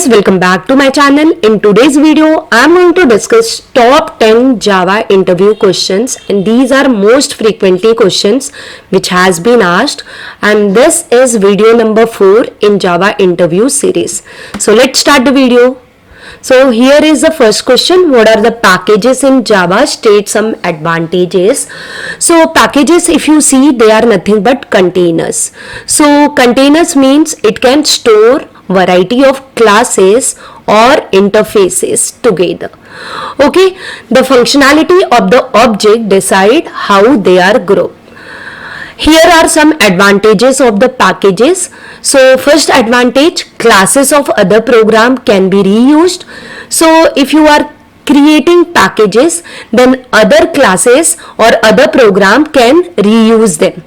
guys, welcome back to my channel. In today's video, I am going to discuss top 10 Java interview questions, and these are most frequently questions which has been asked, and this is video number 4 in Java interview series. So let's start the video. So here is the first question. What are the packages in Java? State some advantages. So packages, if you see, they are nothing but containers. So containers means it can store variety of classes or interfaces together. Okay, the functionality of the object decide how they are grouped. Here are some advantages of the packages. So first advantage, classes of other program can be reused. So if you are creating packages, then other classes or other program can reuse them.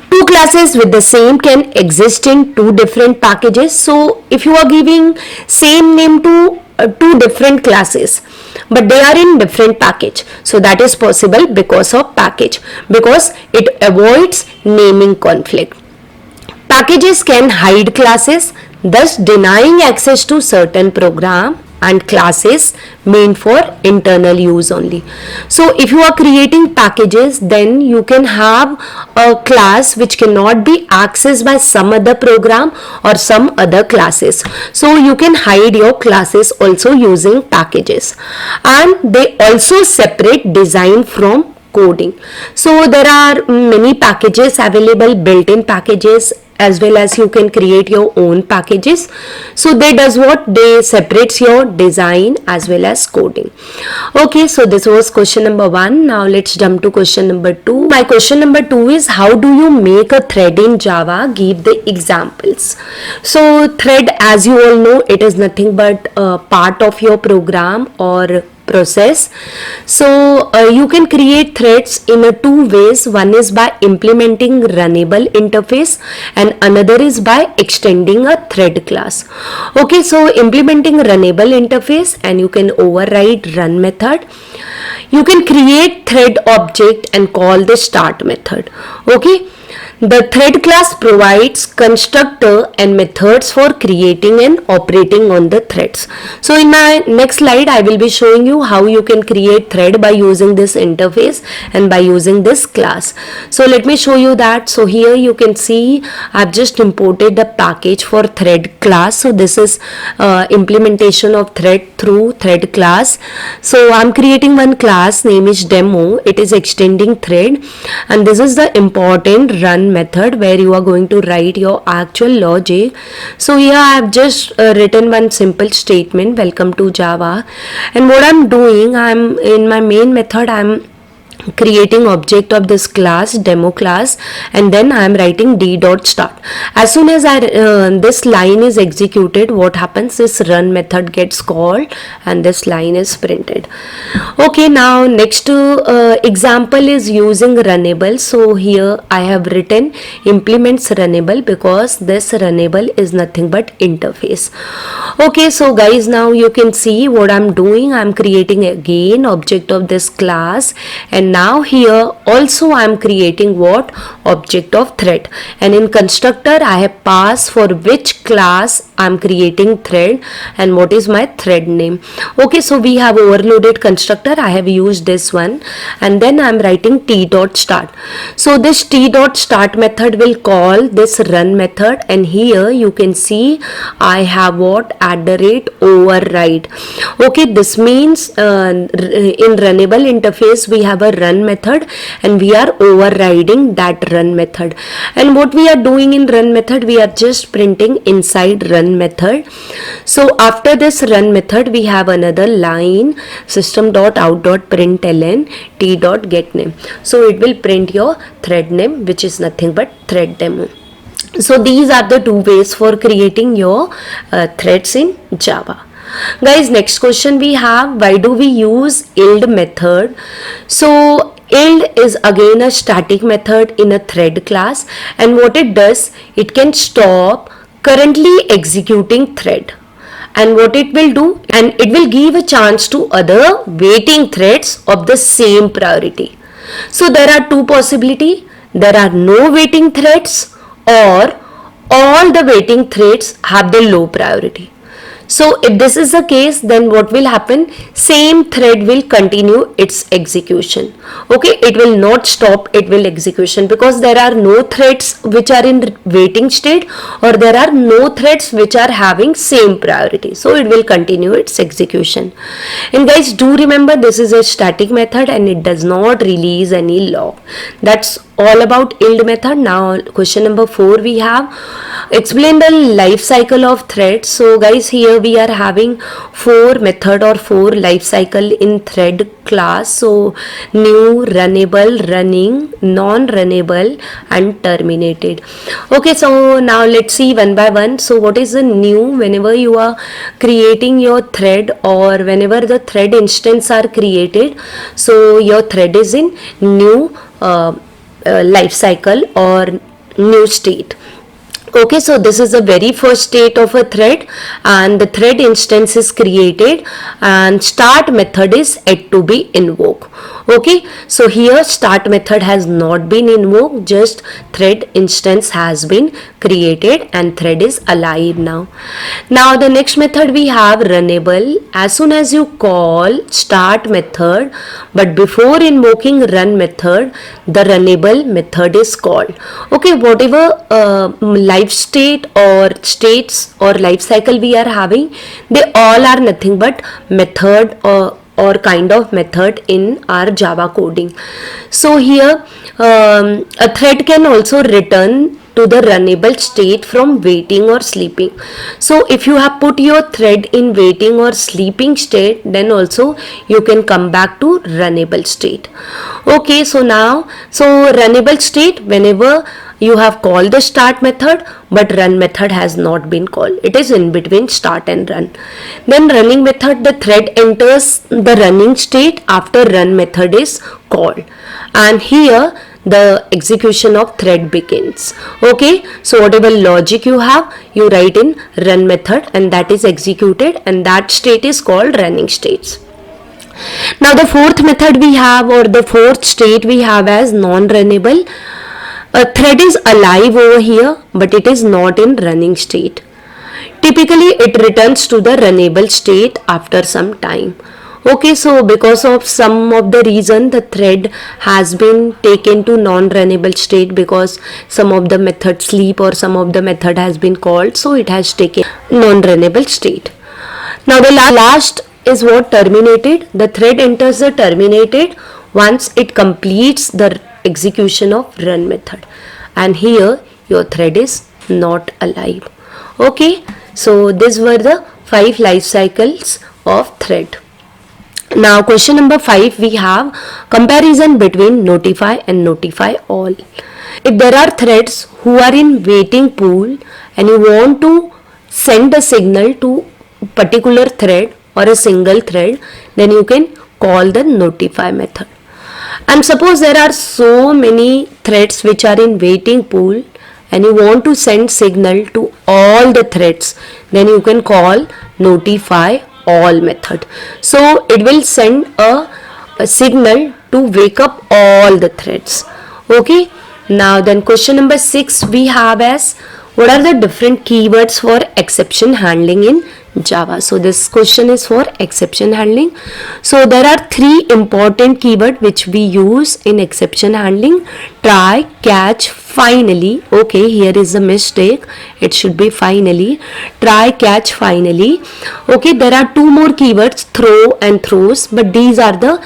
Two classes with the same can exist in two different packages. So if you are giving same name to two different classes, but they are in different package, so that is possible because of package, because it avoids naming conflict. Packages can hide classes, thus denying access to certain program and classes meant for internal use only. So if you are creating packages, then you can have a class which cannot be accessed by some other program or some other classes. So you can hide your classes also using packages, and they also separate design from coding. So there are many packages available, built-in packages, as well as you can create your own packages. So they does what? They separates your design as well as coding. Okay, so this was question number 1. Now let's jump to question number 2. My question number 2 is, how do you make a thread in Java? Give the examples. So thread, as you all know, it is nothing but a part of your program or process. So you can create threads in two ways. One is by implementing runnable interface, and another is by extending a thread class. Okay, so implementing runnable interface, and you can override run method. You can create thread object and call the start method. Okay, the thread class provides constructor and methods for creating and operating on the threads. So in my next slide, I will be showing you how you can create thread by using this interface and by using this class. So let me show you that. So here you can see I've just imported the package for thread class. So this is implementation of thread through thread class. So I'm creating one class, name is demo. It is extending thread, and this is the important run method where you are going to write your actual logic. So here I have just written one simple statement, welcome to Java, and what I'm doing, I'm in my main method, I'm creating object of this class, demo class, and then I am writing d.start. As soon as this line is executed, what happens? This run method gets called and this line is printed. Okay, now next example is using runnable. So here I have written implements runnable because this runnable is nothing but interface. Okay, so guys, now you can see what I'm doing. I'm creating again object of this class, and now here also I am creating what? Object of thread, and in constructor I have passed for which class I am creating thread and what is my thread name. Okay, so we have overloaded constructor. I have used this one, and then I am writing t.start. So this t.start method will call this run method, and here you can see I have what? @override. Okay, this means in runnable interface we have a run method and we are overriding that run method. And what we are doing in run method, we are just printing inside run method. So after this run method we have another line, system.out.println t.getName. So it will print your thread name, which is nothing but thread demo. So these are the two ways for creating your threads in Java. Guys, next question we have, why do we use yield method? So yield is again a static method in a thread class, and what it does, it can stop currently executing thread, and what it will do, and it will give a chance to other waiting threads of the same priority. So there are two possibilities. There are no waiting threads, or all the waiting threads have the low priority. So if this is the case, then what will happen? Same thread will continue its execution. Okay, it will not stop, it will execution, because there are no threads which are in waiting state, or there are no threads which are having same priority. So it will continue its execution. And guys, do remember this is a static method and it does not release any log. That's all about yield method. Now question number 4 we have, explain the life cycle of thread. So guys, here we are having 4 method or 4 life cycle in thread class. So new, runnable, running, non-runnable and terminated. Okay, so now let's see one by one. So what is the new? Whenever you are creating your thread, or whenever the thread instance are created, so your thread is in new life cycle or new state. Okay, so this is the very first state of a thread, and the thread instance is created and start method is yet to be invoked. Okay, so here start method has not been invoked, just thread instance has been created and thread is alive now. Now the next method we have runnable. As soon as you call start method, but before invoking run method, the runnable method is called. Okay, whatever life state or states or life cycle we are having, they all are nothing but method or kind of method in our Java coding. So here a thread can also return to the runnable state from waiting or sleeping. So if you have put your thread in waiting or sleeping state, then also you can come back to runnable state. Okay, so now, so runnable state, whenever you have called the start method but run method has not been called, it is in between start and run. Then running method, the thread enters the running state after run method is called, and here the execution of thread begins. Okay, so whatever logic you have, you write in run method and that is executed, and that state is called running states. Now the fourth method we have, or the fourth state we have as non-runnable. A thread is alive over here, but it is not in running state. Typically it returns to the runnable state after some time. Okay, so because of some of the reason, the thread has been taken to non-runnable state because some of the method sleep or some of the method has been called, so it has taken non-runnable state. Now the last is what? Terminated. The thread enters the terminated once it completes the execution of run method, and here your thread is not alive. Okay, so these were the 5 life cycles of thread. Now question number 5 we have comparison between notify and notify all. If there are threads who are in waiting pool and you want to send a signal to particular thread or a single thread, then you can call the notify method. And suppose there are so many threads which are in waiting pool and you want to send signal to all the threads, then you can call notify all method. So it will send a signal to wake up all the threads. Okay, now then question number 6 we have as, what are the different keywords for exception handling in Java? So this question is for exception handling. So there are 3 important keywords which we use in exception handling: try, catch, finally. Okay, here is a mistake, it should be finally. Try, catch, finally. Okay, there are 2 more keywords, throw and throws, but these are the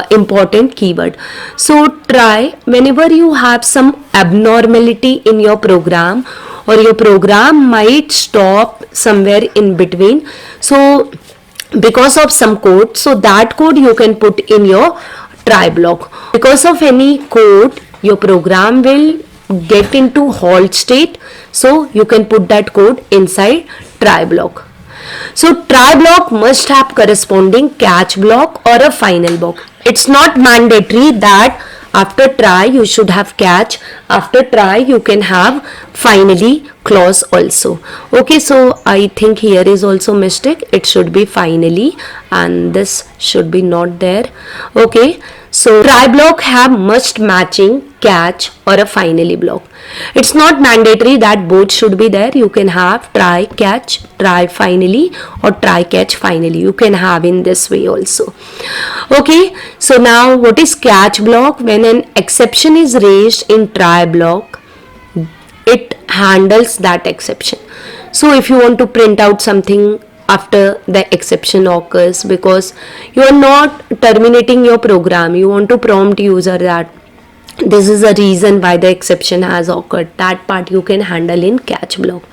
important keyword. So try, whenever you have some abnormality in your program, or your program might stop somewhere in between, so because of some code, so that code you can put in your try block. Because of any code, your program will get into halt state, so you can put that code inside try block. So try block must have corresponding catch block or a final block. It's not mandatory that after try you should have catch, after try you can have finally clause also. Okay, so I think here is also mistake, it should be finally and this should be not there. Okay, so try block have must matching catch or a finally block. It's not mandatory that both should be there. You can have try, catch, try finally, or try, catch finally. You can have in this way also. Okay, so now what is catch block? When an exception is raised in try block, it handles that exception. So if you want to print out something after the exception occurs, because you are not terminating your program, you want to prompt user that this is the reason why the exception has occurred, that part you can handle in catch block.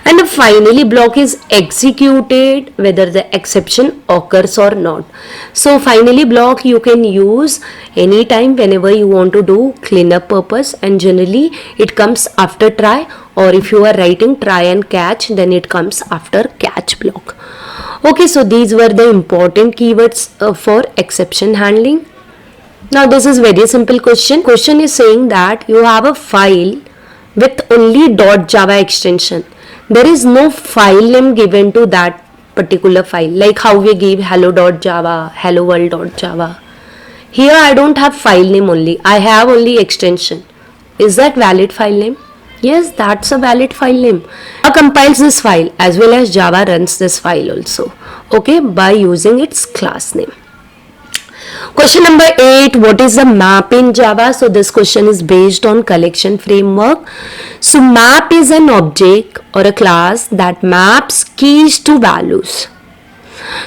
And the finally block is executed whether the exception occurs or not. So finally block you can use anytime whenever you want to do cleanup purpose, and generally it comes after try, or if you are writing try and catch, then it comes after catch block. Okay, so these were the important keywords for exception handling. Now this is very simple question. Question is saying that you have a file with only .java extension. There is no file name given to that particular file, like how we give hello.java, hello world.java. Here I don't have file name only, I have only extension. Is that valid file name? Yes, that's a valid file name. Java compiles this file as well as Java runs this file also, okay, by using its class name. Question number 8, what is the map in Java? So this question is based on collection framework. So map is an object or a class that maps keys to values.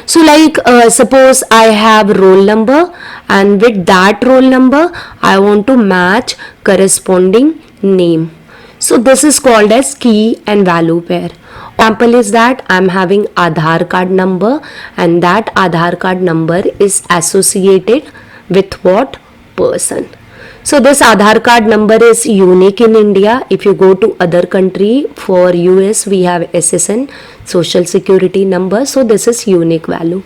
So like suppose I have roll number, and with that roll number I want to match corresponding name. So this is called as key and value pair. Example is that I am having Aadhaar card number, and that Aadhaar card number is associated with what person. So this Aadhaar card number is unique in India. If you go to other country, for US we have SSN, social security number. So this is unique value.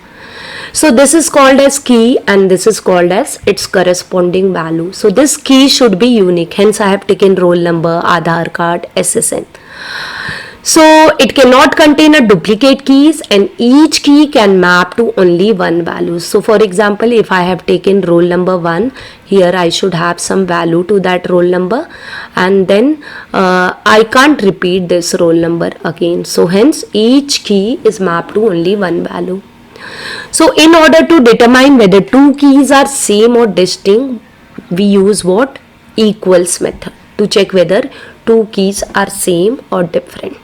So this is called as key, and this is called as its corresponding value. So this key should be unique. Hence I have taken roll number, Aadhaar card, SSN. So it cannot contain a duplicate keys, and each key can map to only one value. So for example, if I have taken roll number 1, here I should have some value to that roll number, and then I can't repeat this roll number again. So hence each key is mapped to only one value. So in order to determine whether two keys are same or distinct, we use what? Equals method to check whether two keys are same or different.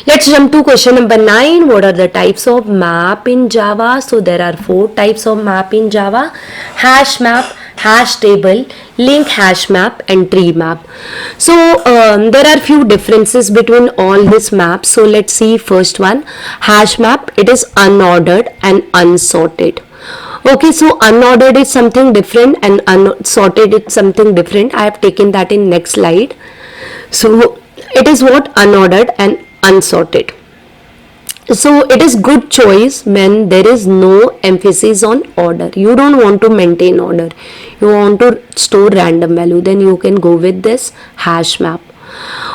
Let's jump to question number 9. What are the types of map in Java? So there are 4 types of map in Java: hash map, hash table, link hash map, and tree map. So there are few differences between all these maps. So let's see first one, hash map. It is unordered and unsorted. Okay, so unordered is something different and unsorted is something different. I have taken that in next slide. So it is what? Unordered and unsorted. So it is good choice when there is no emphasis on order. You don't want to maintain order, you want to store random value, then you can go with this hash map.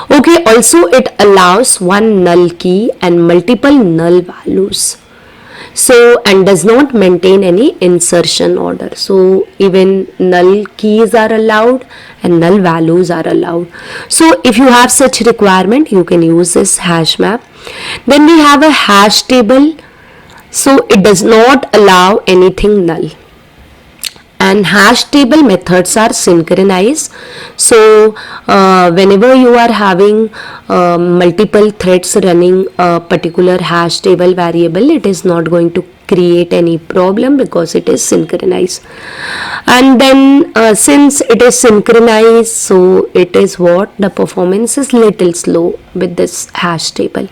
Okay, also it allows one null key and multiple null values. So, and does not maintain any insertion order. So even null keys are allowed and null values are allowed. So if you have such requirement, you can use this hash map. Then we have a hash table. So it does not allow anything null. And hash table methods are synchronized. So whenever you are having multiple threads running a particular hash table variable, it is not going to create any problem because it is synchronized. And then since it is synchronized, so it is what? The performance is little slow with this hash table.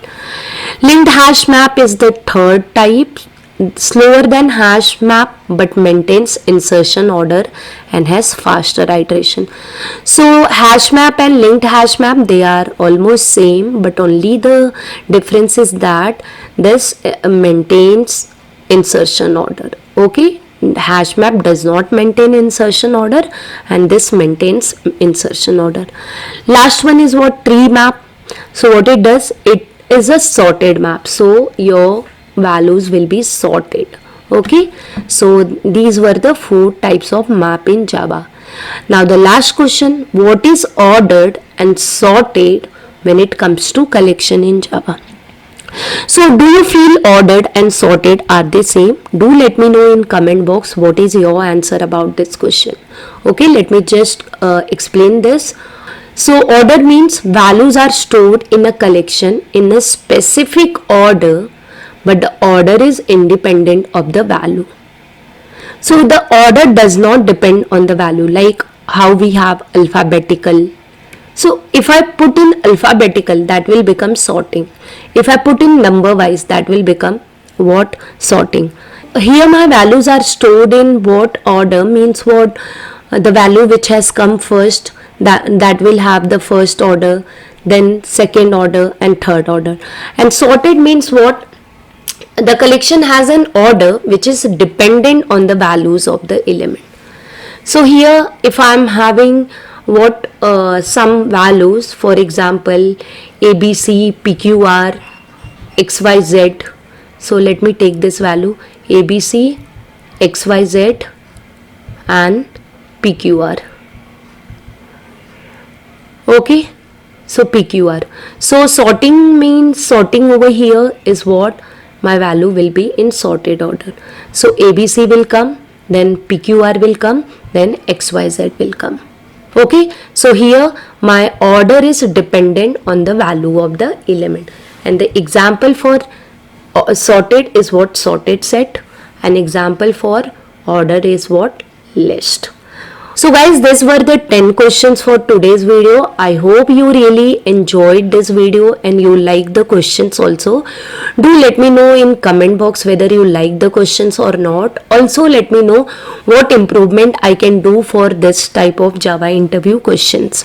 Linked hash map is the third type, slower than hash map but maintains insertion order and has faster iteration. So hash map and linked hash map, they are almost same, but only the difference is that this maintains insertion order. Okay, hash map does not maintain insertion order and this maintains insertion order. Last one is what? Tree map. So what it does, it is a sorted map. So your values will be sorted. Okay, so these were the 4 types of map in Java. Now the last question, what is ordered and sorted when it comes to collection in Java? So do you feel ordered and sorted are the same? Do let me know in comment box what is your answer about this question. Okay, let me just explain this. So order means values are stored in a collection in a specific order, but the order is independent of the value. So the order does not depend on the value, like how we have alphabetical. So if I put in alphabetical, that will become sorting. If I put in number wise, that will become what? Sorting. Here my values are stored in what order, means what? The value which has come first, that will have the first order, then second order and third order. And sorted means what? The collection has an order which is dependent on the values of the element. So here if I am having what some values, for example ABC, PQR, XYZ. So let me take this value ABC, XYZ and PQR. Okay, so PQR. So sorting means, sorting over here is what? My value will be in sorted order. So ABC will come, then PQR will come, then XYZ will come. Okay, so here my order is dependent on the value of the element. And the example for sorted is what? Sorted set. An example for order is what? List. So guys, these were the 10 questions for today's video. I hope you really enjoyed this video and you like the questions also. Do let me know in comment box whether you like the questions or not. Also let me know what improvement I can do for this type of Java interview questions.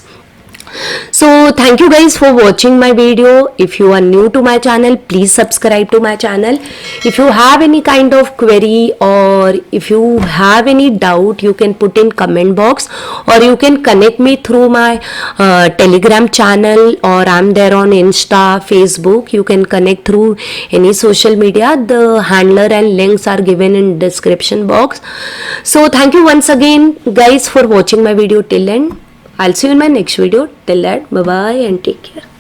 So thank you guys for watching my video. If you are new to my channel, please subscribe to my channel. If you have any kind of query or if you have any doubt, you can put in comment box, or you can connect me through my Telegram channel, or I'm there on Insta, Facebook. You can connect through any social media. The handler and links are given in description box. So thank you once again guys for watching my video till end. I'll see you in my next video. Till that, bye bye and take care.